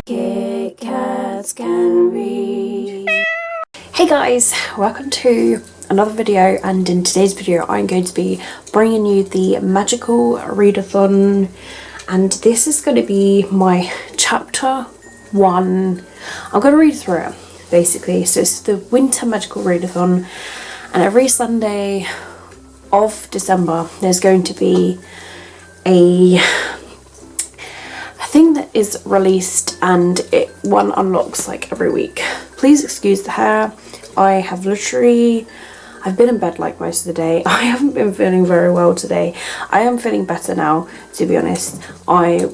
Kit Kats can read. Hey guys, welcome to another video, and in today's video I'm going to be bringing you the magical readathon, and this is going to be my chapter 1. I'm going to read through it basically. So it's the winter magical readathon, and every Sunday of December there's going to be a thing that is released, and one unlocks like every week. Please excuse the hair. I've been in bed like most of the day. I haven't been feeling very well today. I am feeling better now, to be honest. I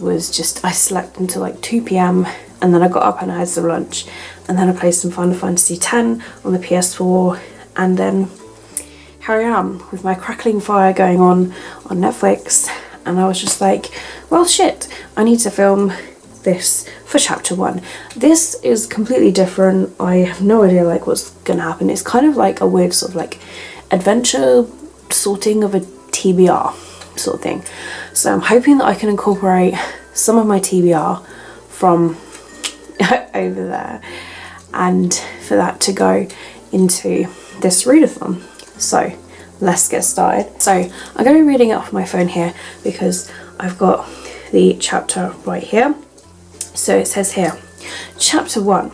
slept until like 2 p.m. and then I got up and I had some lunch, and then I played some Final Fantasy X on the PS4, and then here I am with my crackling fire going on Netflix. And I was just like, well shit, I need to film this for chapter 1. This is completely different. I have no idea like what's gonna happen. It's kind of like a weird sort of like adventure sorting of a TBR sort of thing. So I'm hoping that I can incorporate some of my TBR from over there, and for that to go into this readathon. So let's get started. So I'm going to be reading it off my phone here because I've got the chapter right here. So it says here, chapter 1.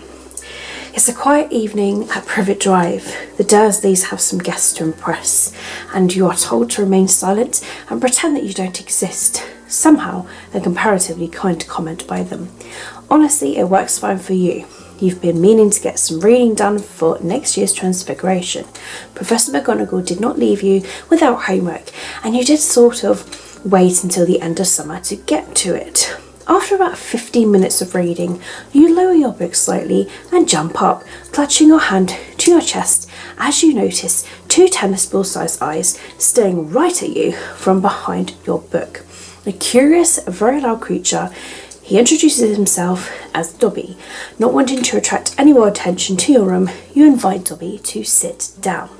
It's a quiet evening at Privet Drive. The Dursleys have some guests to impress, and you are told to remain silent and pretend that you don't exist. Somehow, a comparatively kind comment by them. Honestly, it works fine for you. You've been meaning to get some reading done for next year's Transfiguration. Professor McGonagall did not leave you without homework, and you did sort of wait until the end of summer to get to it. After about 15 minutes of reading, you lower your book slightly and jump up, clutching your hand to your chest as you notice 2 tennis ball-sized eyes staring right at you from behind your book. A curious, very loud creature. He introduces himself as Dobby. Not wanting to attract any more attention to your room, you invite Dobby to sit down.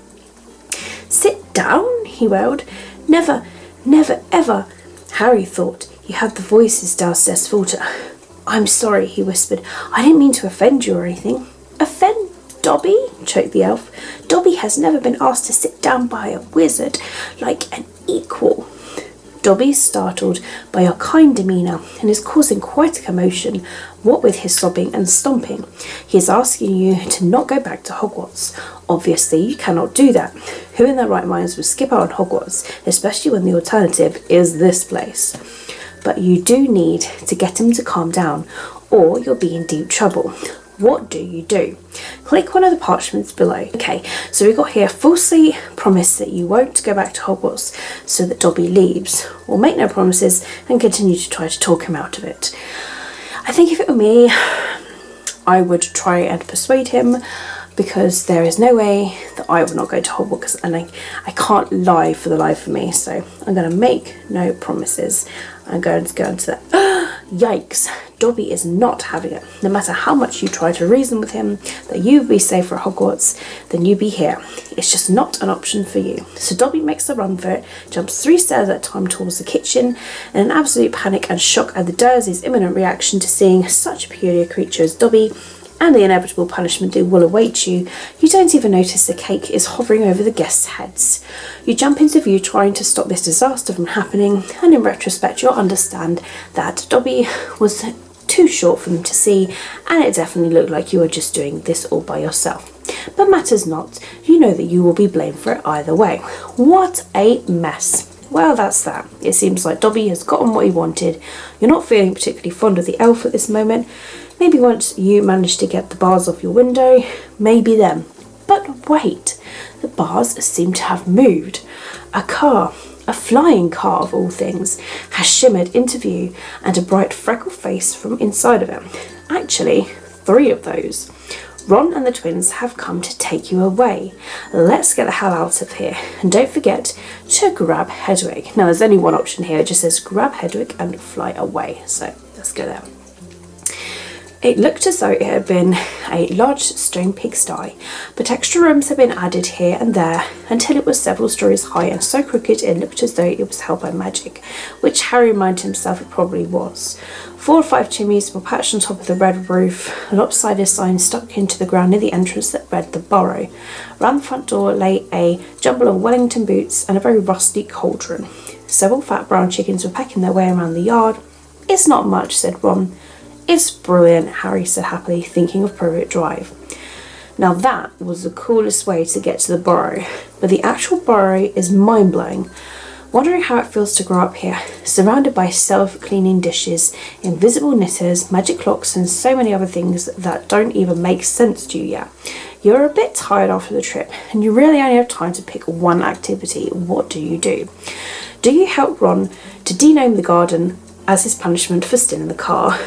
Sit down? He wailed. Never, never, ever. Harry thought he heard the voices downstairs falter. I'm sorry, he whispered. I didn't mean to offend you or anything. Offend Dobby? Choked the elf. Dobby has never been asked to sit down by a wizard like an equal. Dobby is startled by your kind demeanour and is causing quite a commotion, what with his sobbing and stomping. He is asking you to not go back to Hogwarts. Obviously, you cannot do that. Who in their right minds would skip out on Hogwarts, especially when the alternative is this place? But you do need to get him to calm down, or you'll be in deep trouble. What do? Click one of the parchments below. Okay, so we got here, falsely promise that you won't go back to Hogwarts so that Dobby leaves, or make no promises and continue to try to talk him out of it. I think if it were me, I would try and persuade him, because there is no way that I would not go to Hogwarts, and I can't lie for the life of me, so I'm going to make no promises. I'm going to go into that. Yikes, Dobby is not having it. No matter how much you try to reason with him that you'd be safer at Hogwarts than you'd be here, it's just not an option for you. So Dobby makes a run for it, jumps 3 stairs at a time towards the kitchen, in an absolute panic and shock at the Dursleys' imminent reaction to seeing such a peculiar creature as Dobby, and the inevitable punishment it will await you. You don't even notice the cake is hovering over the guests' heads. You jump into view trying to stop this disaster from happening, and in retrospect you'll understand that Dobby was too short for them to see, and it definitely looked like you were just doing this all by yourself. But matters not, you know that you will be blamed for it either way. What a mess. Well, that's that. It seems like Dobby has gotten what he wanted. You're not feeling particularly fond of the elf at this moment. Maybe once you manage to get the bars off your window, maybe then. But wait, the bars seem to have moved. A car, a flying car of all things, has shimmered into view, and a bright freckled face from inside of it. Actually, 3 of those. Ron and the twins have come to take you away. Let's get the hell out of here. And don't forget to grab Hedwig. Now there's only one option here. It just says grab Hedwig and fly away. So let's go there. It looked as though it had been a large stone pigsty, but extra rooms had been added here and there until it was several stories high and so crooked it looked as though it was held by magic, which Harry reminded himself it probably was. 4 or 5 chimneys were perched on top of the red roof, a lopsided sign stuck into the ground near the entrance that read the Burrow. Round the front door lay a jumble of Wellington boots and a very rusty cauldron. Several fat brown chickens were pecking their way around the yard. "It's not much," said Ron. "It's brilliant," Harry said happily, thinking of Privet Drive. Now that was the coolest way to get to the Burrow, but the actual Burrow is mind-blowing. Wondering how it feels to grow up here, surrounded by self-cleaning dishes, invisible knitters, magic clocks and so many other things that don't even make sense to you yet. You're a bit tired after the trip and you really only have time to pick one activity. What do you do? Do you help Ron to dename the garden as his punishment for stealing the car?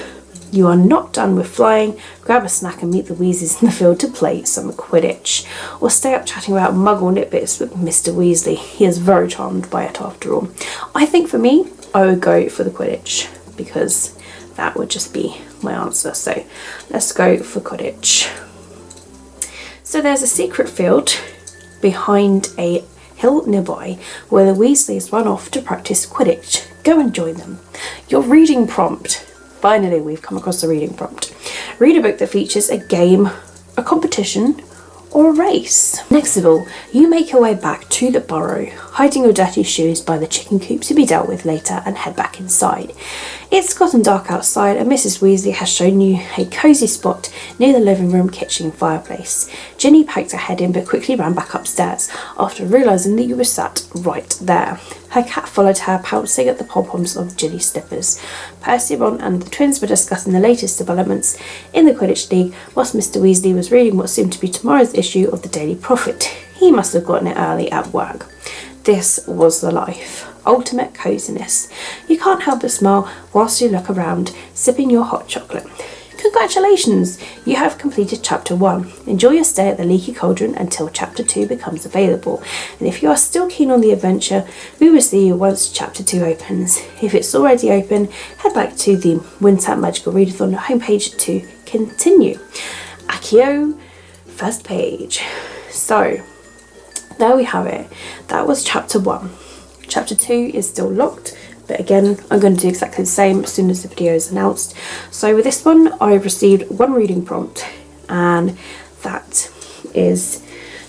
You are not done with flying, grab a snack and meet the Weasleys in the field to play some Quidditch. Or stay up chatting about Muggle nitbits with Mr. Weasley. He is very charmed by it after all. I think for me, I would go for the Quidditch because that would just be my answer. So let's go for Quidditch. So there's a secret field behind a hill nearby where the Weasleys run off to practice Quidditch. Go and join them. Your reading prompt. Finally, we've come across a reading prompt. Read a book that features a game, a competition, or a race. Next of all, you make your way back to the Burrow, hiding your dirty shoes by the chicken coop to be dealt with later and head back inside. It's gotten dark outside and Mrs. Weasley has shown you a cosy spot near the living room kitchen fireplace. Ginny poked her head in but quickly ran back upstairs after realising that you were sat right there. Her cat followed her, pouncing at the pom-poms of Ginny's slippers. Percy, Ron and the twins were discussing the latest developments in the Quidditch League whilst Mr. Weasley was reading what seemed to be tomorrow's issue of the Daily Prophet. He must have gotten it early at work. This was the life. Ultimate coziness. You can't help but smile whilst you look around, sipping your hot chocolate. Congratulations! You have completed Chapter 1. Enjoy your stay at the Leaky Cauldron until Chapter 2 becomes available. And if you are still keen on the adventure, we will see you once Chapter 2 opens. If it's already open, head back to the Winter Magical Readathon homepage to continue. Accio, first page. So, there we have it. That was Chapter 1. Chapter 2 is still locked, but again, I'm going to do exactly the same as soon as the video is announced. So with this one, I've received one reading prompt, and that is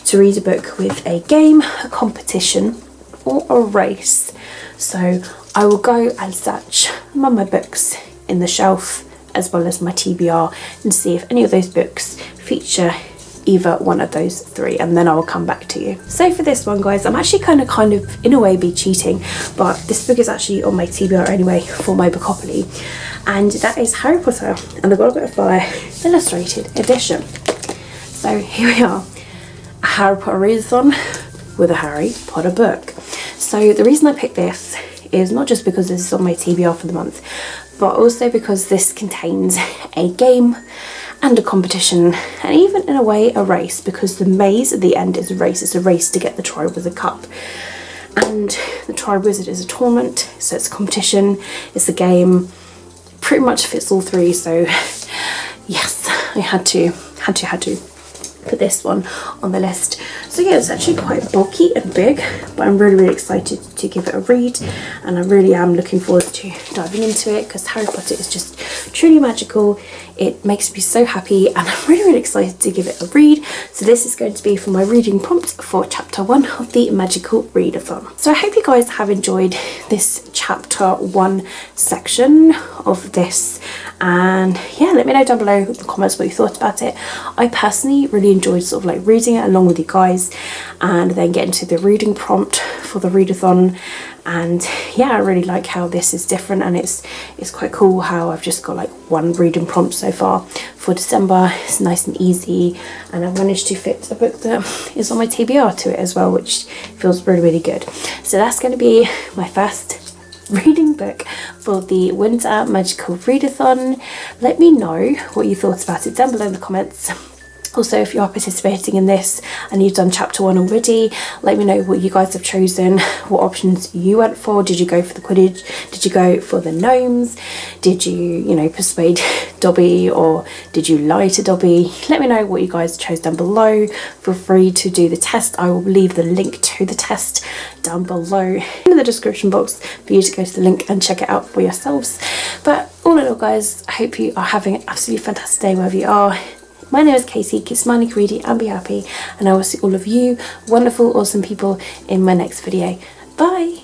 to read a book with a game, a competition, or a race. So I will go and search among my books in the shelf, as well as my TBR, and see if any of those books feature either one of those 3, and then I will come back to you. So for this one, guys, I'm actually kind of in a way be cheating, but this book is actually on my TBR anyway for my Bookopoly, and that is Harry Potter and the Goblet of Fire Illustrated Edition. So here we are, a Harry Potter readathon with a Harry Potter book. So the reason I picked this is not just because this is on my TBR for the month, but also because this contains a game and a competition, and even in a way a race, because the maze at the end is a race. It's a race to get the Triwizard Cup, and the Triwizard is a tournament, so it's a competition, it's a game, pretty much fits all 3. So yes, I had to put this one on the list. So yeah, it's actually quite bulky and big, but I'm really excited to give it a read, and I really am looking forward to diving into it, because Harry Potter is just truly magical. It makes me so happy, and I'm really excited to give it a read. So this is going to be for my reading prompt for Chapter 1 of the Magical Readathon. So I hope you guys have enjoyed this Chapter 1 section of this, and yeah, let me know down below in the comments what you thought about it. I personally really enjoyed sort of like reading it along with you guys, and then getting to the reading prompt for the readathon. And yeah, I really like how this is different, and it's quite cool how I've just got like one reading prompt so far for December. It's nice and easy, and I've managed to fit a book that is on my TBR to it as well, which feels really good. So that's going to be my first reading book for the Winter Magical Readathon. Let me know what you thought about it down below in the comments. Also, if you are participating in this and you've done Chapter 1 already, let me know what you guys have chosen, what options you went for. Did you go for the Quidditch? Did you go for the gnomes? Did you know, persuade Dobby, or did you lie to Dobby? Let me know what you guys chose down below. Feel free to do the test. I will leave the link to the test down below in the description box for you to go to the link and check it out for yourselves. But all in all, guys, I hope you are having an absolutely fantastic day wherever you are. My name is Casey. Keep smiling, greedy, and be happy. And I will see all of you wonderful, awesome people in my next video. Bye.